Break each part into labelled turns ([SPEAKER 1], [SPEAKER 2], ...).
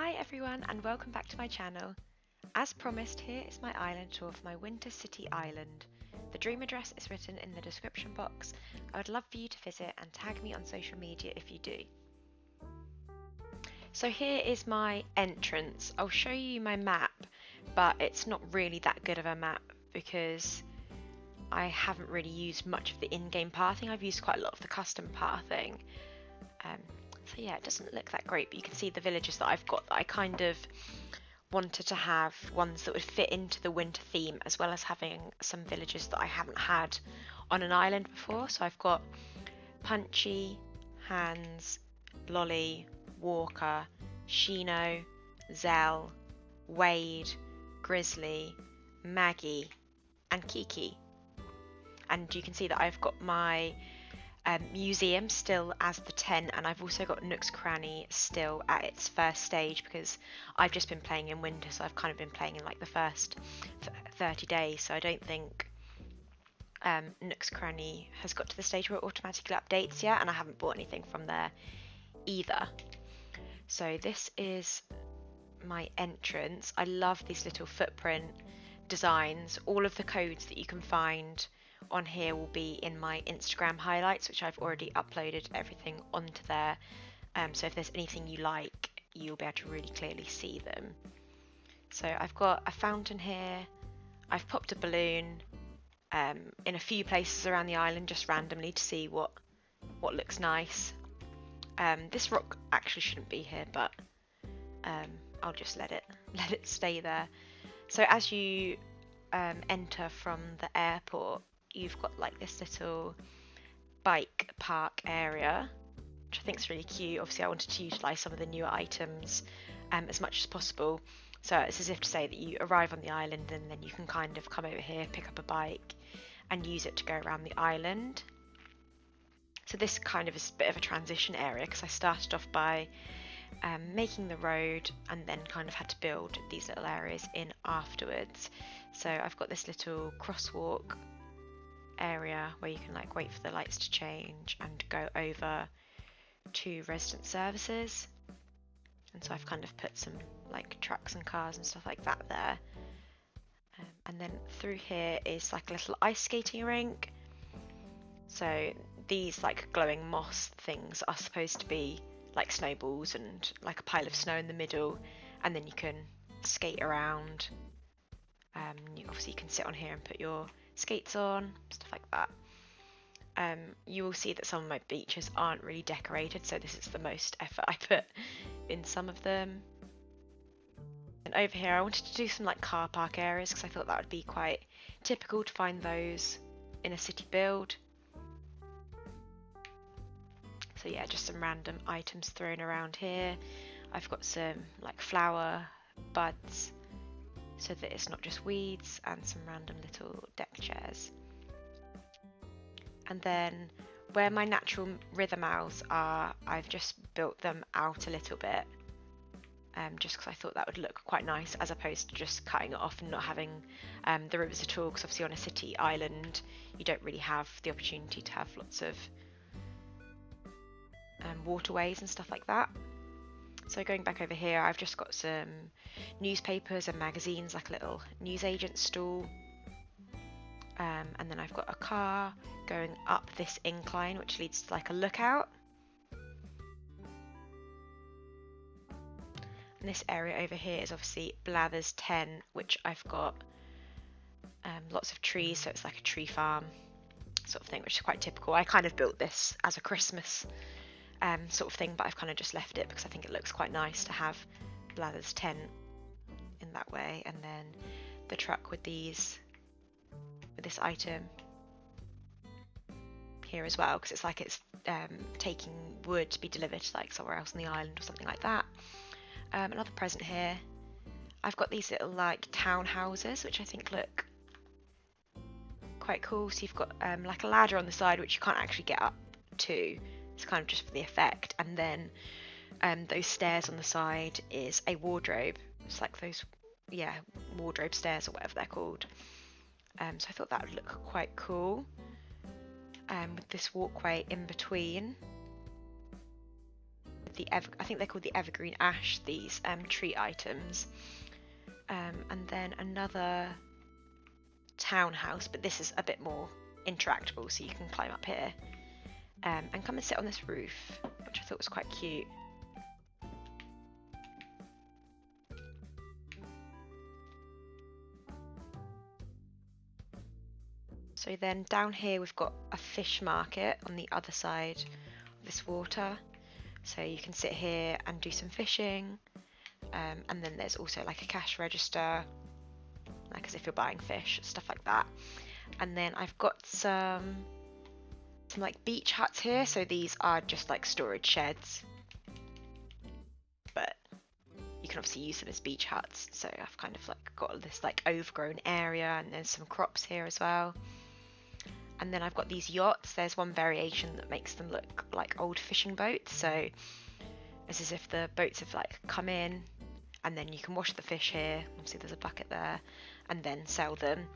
[SPEAKER 1] Hi everyone and welcome back to my channel. As promised, here is my island tour for my Winter City Island. The dream address is written in the description box. I would love for you to visit and tag me on social media if you do. So here is my entrance. I'll show you my map, but it's not really that good of a map because I haven't really used much of the in-game pathing. I've used quite a lot of the custom pathing. So yeah, it doesn't look that great, but you can see the villages that I've got that I kind of wanted to have ones that would fit into the winter theme, as well as having some villages that I haven't had on an island before. So I've got Punchy, Hans, Lolly, Walker, Shino, Zell, Wade, Grizzly, Maggie, and Kiki. And you can see that I've got my museum still as the 10, and I've also got Nook's Cranny still at its first stage because I've just been playing in winter, so I've kind of been playing in like the first 30 days, so I don't think Nook's Cranny has got to the stage where it automatically updates yet, and I haven't bought anything from there either. So this is my entrance. I love these little footprint designs. All of the codes that you can find on here will be in my Instagram highlights, which I've already uploaded everything onto there, so if there's anything you like, you'll be able to really clearly see them. So I've got a fountain here, I've popped a balloon in a few places around the island just randomly to see what looks nice. This rock actually shouldn't be here, but I'll just let it stay there. So as you enter from the airport, you've got like this little bike park area, which I think is really cute. Obviously I wanted to utilise some of the newer items as much as possible. So it's as if to say that you arrive on the island and then you can kind of come over here, pick up a bike and use it to go around the island. So this kind of is a bit of a transition area because I started off by making the road and then kind of had to build these little areas in afterwards. So I've got this little crosswalk area where you can like wait for the lights to change and go over to resident services, and so I've kind of put some like trucks and cars and stuff like that there, and then through here is like a little ice skating rink. So these like glowing moss things are supposed to be like snowballs and like a pile of snow in the middle, and then you can skate around. Obviously you can sit on here and put your skates on, stuff like that. You will see that some of my beaches aren't really decorated, so this is the most effort I put in some of them. And over here I wanted to do some like car park areas because I thought that would be quite typical to find those in a city build. So yeah, just some random items thrown around here. I've got some like flower buds so that it's not just weeds, and some random little deck chairs. And then where my natural rhythm owls are, I've just built them out a little bit, just because I thought that would look quite nice as opposed to just cutting it off and not having the rivers at all, because obviously on a city island you don't really have the opportunity to have lots of waterways and stuff like that. So going back over here, I've just got some newspapers and magazines, like a little newsagent stall. And then I've got a car going up this incline, which leads to like a lookout. And this area over here is obviously Blather's 10, which I've got lots of trees, so it's like a tree farm sort of thing, which is quite typical. I kind of built this as a Christmas sort of thing, but I've kind of just left it because I think it looks quite nice to have Blather's tent in that way. And then the truck with this item here as well, because it's like it's taking wood to be delivered to like somewhere else on the island or something like that. Another present here, I've got these little like townhouses which I think look quite cool. So you've got like a ladder on the side which you can't actually get up to. It's kind of just for the effect, and then those stairs on the side is a wardrobe. It's like those, yeah, wardrobe stairs or whatever they're called. So I thought that would look quite cool, with this walkway in between, with the I think they're called the evergreen ash, these tree items. And then another townhouse, but this is a bit more interactable, so you can climb up here and come and sit on this roof, which I thought was quite cute. So then down here we've got a fish market on the other side of this water, so you can sit here and do some fishing, and then there's also like a cash register, like as if you're buying fish, stuff like that. And then I've got some like beach huts here, so these are just like storage sheds, but you can obviously use them as beach huts. So I've kind of like got this like overgrown area, and there's some crops here as well. And then I've got these yachts. There's one variation that makes them look like old fishing boats, so it's as if the boats have like come in, and then you can wash the fish here, obviously there's a bucket there, and then sell them.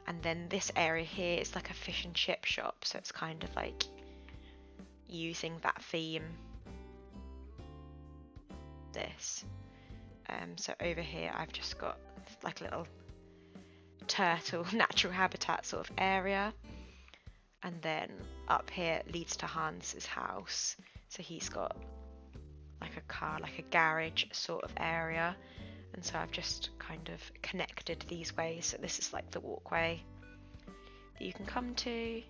[SPEAKER 1] And then this area here is like a fish and chip shop, so it's kind of like using that theme. This. So over here I've just got like a little turtle natural habitat sort of area, and then up here leads to Hans's house, so he's got like a car, like a garage sort of area, and so I've just kind of connected these ways. So this is like the walkway that you can come to,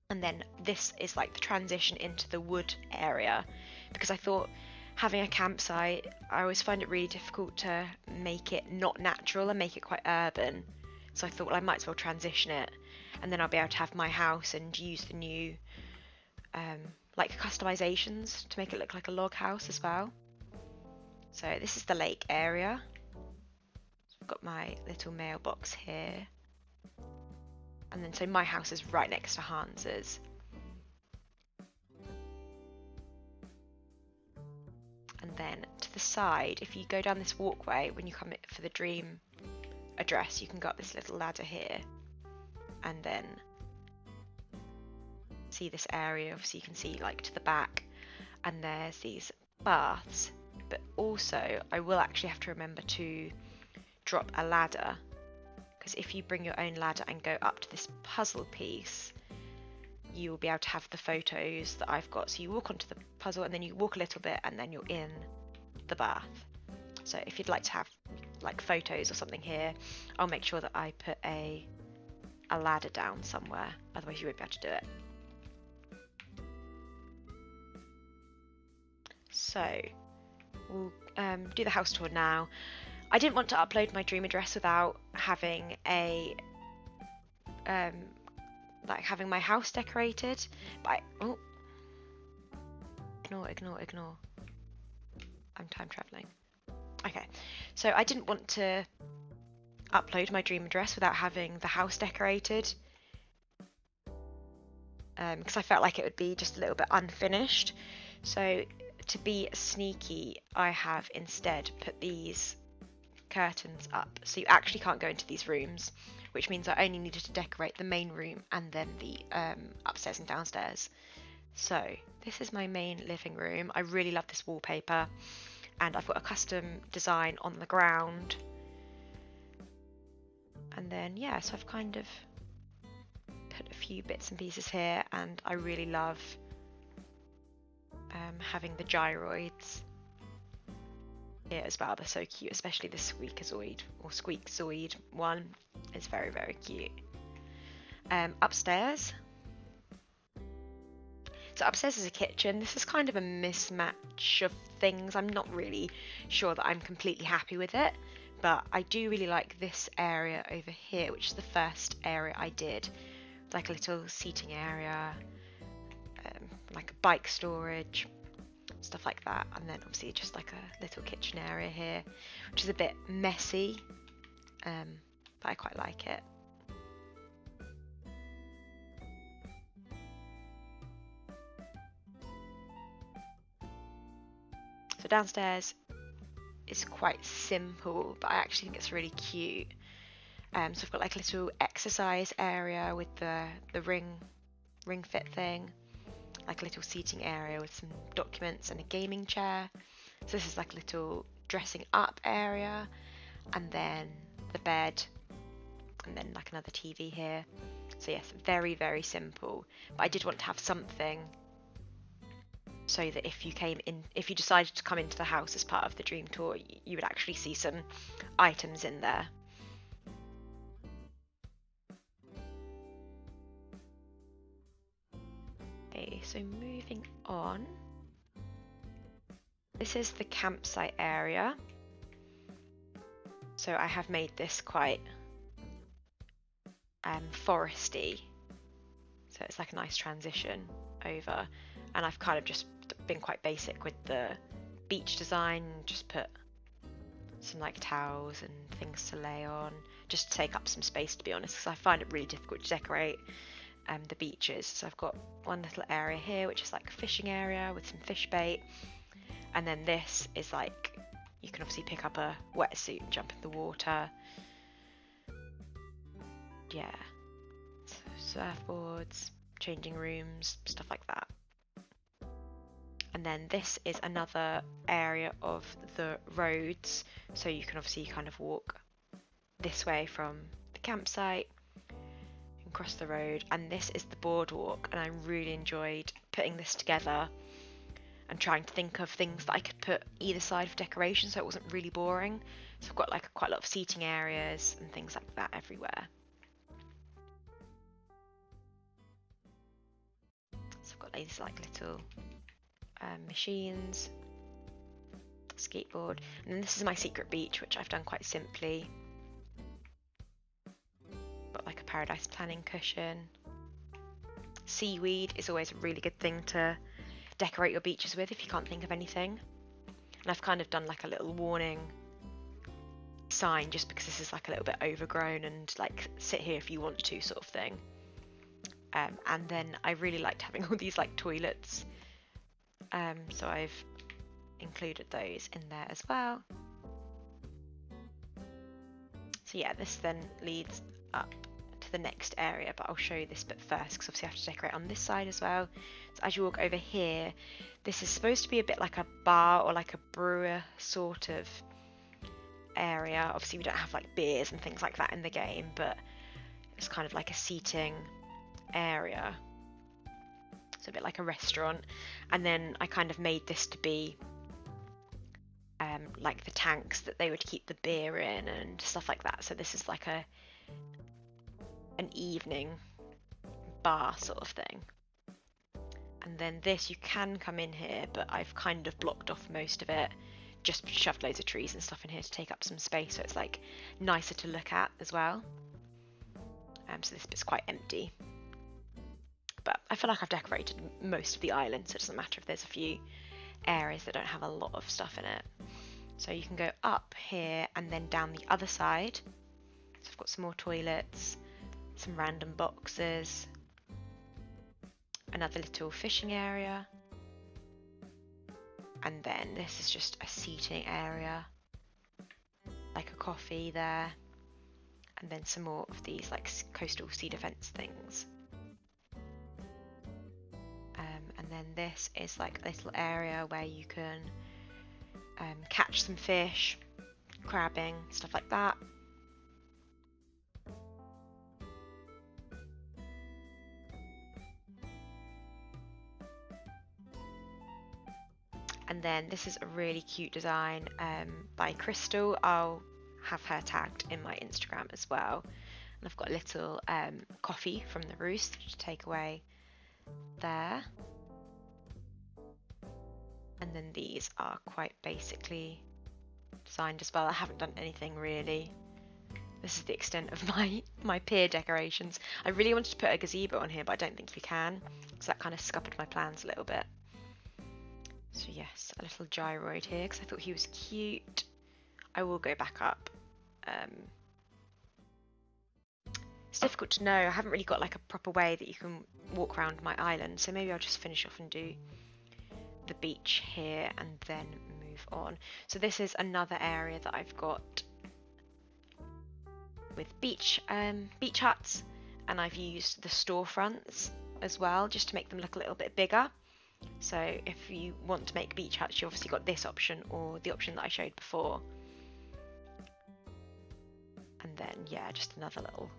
[SPEAKER 1] and then this is like the transition into the wood area, because I thought having a campsite, I always find it really difficult to make it not natural and make it quite urban. So I thought, well, I might as well transition it, and then I'll be able to have my house and use the new like customizations to make it look like a log house as well. So this is the lake area. So I've got my little mailbox here, and then so my house is right next to Hans's. And then to the side, if you go down this walkway, when you come for the dream address, you can go up this little ladder here, and then see this area. Obviously you can see like to the back, and there's these baths, but also I will actually have to remember to drop a ladder, because if you bring your own ladder and go up to this puzzle piece, you will be able to have the photos that I've got. So you walk onto the puzzle, and then you walk a little bit, and then you're in the bath. So if you'd like to have like photos or something here, I'll make sure that I put a ladder down somewhere, otherwise you won't be able to do it. So we'll do the house tour now. I didn't want to upload my dream address without having a like having my house decorated, but ignore. I'm time traveling. Okay, so I didn't want to upload my dream address without having the house decorated, because I felt like it would be just a little bit unfinished. So to be sneaky, I have instead put these curtains up, so you actually can't go into these rooms, which means I only needed to decorate the main room and then the upstairs and downstairs. So this is my main living room. I really love this wallpaper, and I've got a custom design on the ground. And then yeah, so I've kind of put a few bits and pieces here, and I really love having the gyroids here as well. They're so cute, especially the Squeakazoid one is very, very cute. Upstairs. So upstairs is a kitchen. This is kind of a mismatch of things. I'm not really sure that I'm completely happy with it, but I do really like this area over here, which is the first area I did. Like a little seating area, like a bike storage, stuff like that, and then obviously just like a little kitchen area here, which is a bit messy, but I quite like it. So downstairs is quite simple, but I actually think it's really cute. So I've got like a little exercise area with the ring fit thing, like a little seating area with some documents and a gaming chair. So this is like a little dressing up area, and then the bed, and then like another TV here. So yes, very, very simple. But I did want to have something so that if you decided to come into the house as part of the dream tour, you would actually see some items in there. Okay, so moving on. This is the campsite area. So I have made this quite foresty. So it's like a nice transition over. And I've kind of just been quite basic with the beach design, just put some like towels and things to lay on, just to take up some space, to be honest, because I find it really difficult to decorate the beaches. So I've got one little area here which is like a fishing area with some fish bait, and then this is like, you can obviously pick up a wetsuit and jump in the water. Yeah, so surfboards, changing rooms, stuff like that. And then this is another area of the roads, so you can obviously kind of walk this way from the campsite and cross the road. And this is the boardwalk, and I really enjoyed putting this together and trying to think of things that I could put either side of decoration so it wasn't really boring. So I've got like quite a lot of seating areas and things like that everywhere. So I've got these like little machines, skateboard, and then this is my secret beach, which I've done quite simply. Got like a paradise planning cushion. Seaweed is always a really good thing to decorate your beaches with if you can't think of anything. And I've kind of done like a little warning sign just because this is like a little bit overgrown and like sit here if you want to sort of thing. And then I really liked having all these like toilets. So I've included those in there as well. So yeah, this then leads up to the next area, but I'll show you this bit first because obviously I have to decorate on this side as well. So as you walk over here, this is supposed to be a bit like a bar or like a brewer sort of area. Obviously we don't have like beers and things like that in the game, but it's kind of like a seating area. So a bit like a restaurant. And then I kind of made this to be like the tanks that they would keep the beer in and stuff like that. So this is like an evening bar sort of thing. And then this, you can come in here, but I've kind of blocked off most of it, just shoved loads of trees and stuff in here to take up some space, so it's like nicer to look at as well. So this bit's quite empty, but I feel like I've decorated most of the island, so it doesn't matter if there's a few areas that don't have a lot of stuff in it. So you can go up here and then down the other side. So I've got some more toilets, some random boxes, another little fishing area, and then this is just a seating area, like a coffee there, and then some more of these like coastal sea defence things. And then this is like a little area where you can catch some fish, crabbing, stuff like that. And then this is a really cute design by Crystal. I'll have her tagged in my Instagram as well. And I've got a little coffee from the roost to take away there. And then these are quite basically designed as well. I haven't done anything really. This is the extent of my pier decorations. I really wanted to put a gazebo on here, but I don't think you can, because that kind of scuppered my plans a little bit. So yes, a little gyroid here because I thought he was cute. I will go back up. It's difficult to know. I haven't really got like a proper way that you can walk around my island, so maybe I'll just finish off and do the beach here and then move on. So this is another area that I've got with beach huts, and I've used the storefronts as well, just to make them look a little bit bigger. So if you want to make beach huts, you obviously got this option or the option that I showed before. And then yeah, just another little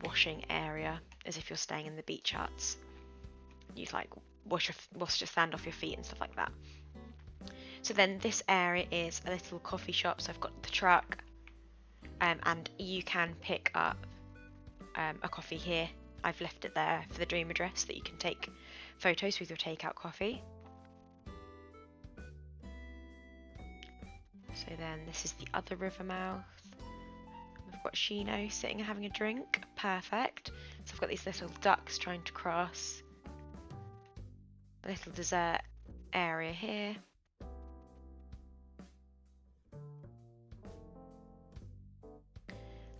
[SPEAKER 1] washing area as if you're staying in the beach huts. You like wash your sand off your feet and stuff like that. So then this area is a little coffee shop. So I've got the truck, and you can pick up a coffee here. I've left it there for the dream address that you can take photos with your takeout coffee. So then this is the other river mouth. We've got Shino sitting and having a drink. Perfect. So I've got these little ducks trying to cross. A little dessert area here.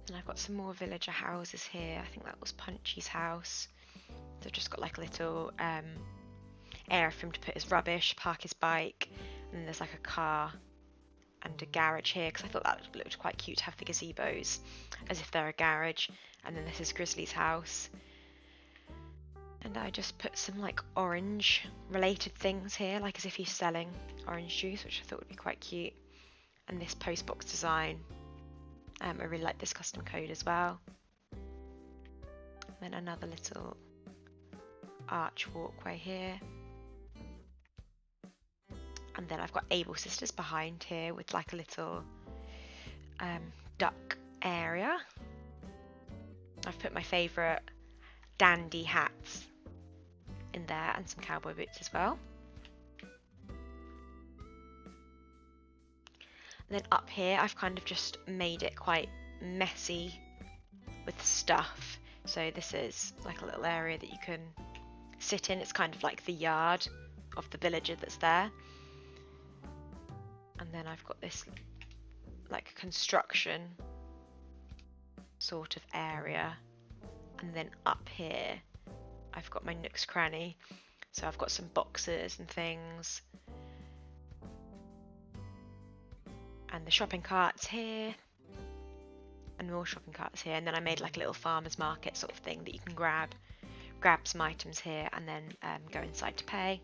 [SPEAKER 1] And I've got some more villager houses here. I think that was Punchy's house. So I've just got like a little area for him to put his rubbish, park his bike, and then there's like a car and a garage here, because I thought that looked quite cute to have the gazebos as if they're a garage. And then this is Grizzly's house. And I just put some like orange related things here, like as if he's selling orange juice, which I thought would be quite cute. And this postbox design. I really like this custom code as well. And then another little arch walkway here. And then I've got Able Sisters behind here with like a little duck area. I've put my favourite dandy hats in there and some cowboy boots as well. And then up here I've kind of just made it quite messy with stuff. So this is like a little area that you can sit in. It's kind of like the yard of the villager that's there. And then I've got this like construction sort of area. And then up here I've got my Nook's Cranny. So I've got some boxes and things. And the shopping carts here. And more shopping carts here. And then I made like a little farmer's market sort of thing that you can grab some items here and then go inside to pay.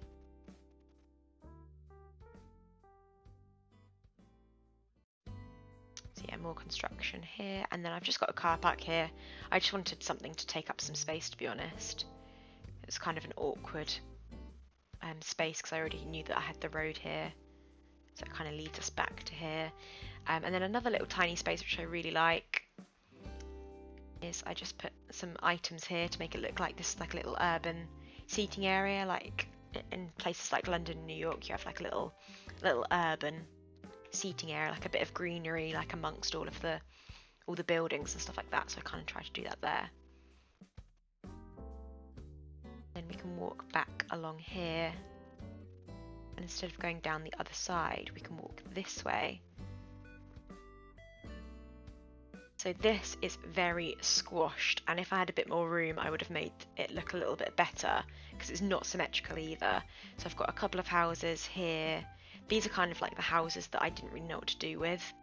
[SPEAKER 1] So yeah, more construction here. And then I've just got a car park here. I just wanted something to take up some space, to be honest. It was kind of an awkward space because I already knew that I had the road here. So it kind of leads us back to here. And then another little tiny space which I really like is I just put some items here to make it look like this like a little urban seating area. Like in places like London and New York, you have like a little urban seating area, like a bit of greenery, like amongst all the buildings and stuff like that. So I kind of try to do that there. Then we can walk back along here. And instead of going down the other side, we can walk this way. So this is very squashed, and if I had a bit more room, I would have made it look a little bit better because it's not symmetrical either. So I've got a couple of houses here. These are kind of like the houses that I didn't really know what to do with.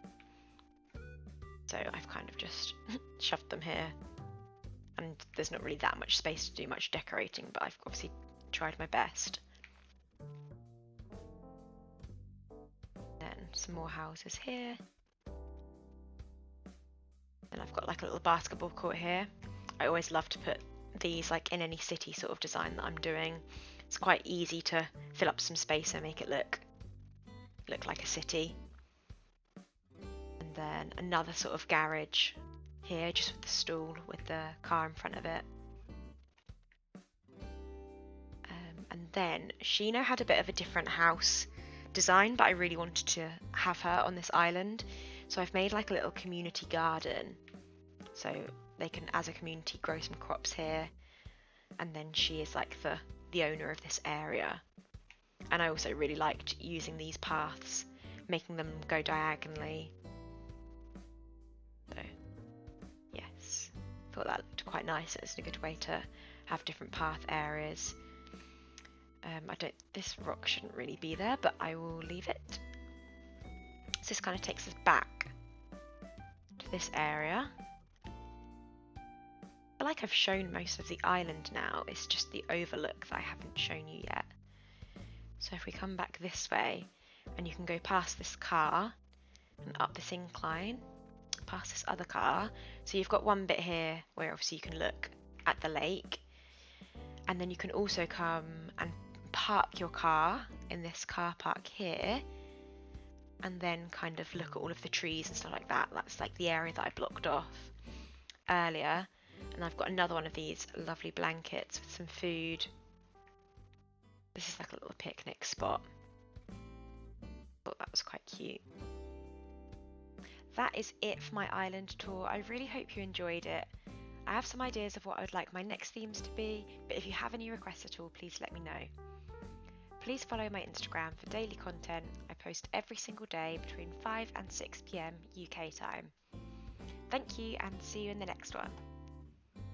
[SPEAKER 1] So I've kind of just shoved them here. And there's not really that much space to do much decorating, but I've obviously tried my best. Then some more houses here. And I've got like a little basketball court here. I always love to put these like in any city sort of design that I'm doing. It's quite easy to fill up some space and make it look like a city. And then another sort of garage here, just with the stool with the car in front of it. And then Shino had a bit of a different house design, but I really wanted to have her on this island. So I've made like a little community garden. So they can, as a community, grow some crops here. And then she is like the owner of this area. And I also really liked using these paths, making them go diagonally. So yes, thought that looked quite nice. It's a good way to have different path areas. This rock shouldn't really be there, but I will leave it. So this kind of takes us back to this area. feel like I've shown most of the island now. It's just the Overlook that I haven't shown you yet. So if we come back this way, and you can go past this car and up this incline, past this other car. So you've got one bit here where obviously you can look at the lake, and then you can also come and park your car in this car park here, and then kind of look at all of the trees and stuff like that. That's like the area that I blocked off earlier. And I've got another one of these lovely blankets with some food. This is like a little picnic spot. Thought that was quite cute. That is it for my island tour. I really hope you enjoyed it. I have some ideas of what I would like my next themes to be, but if you have any requests at all, please let me know. Please follow my Instagram for daily content. I post every single day between 5 and 6 PM UK time. Thank you, and see you in the next one.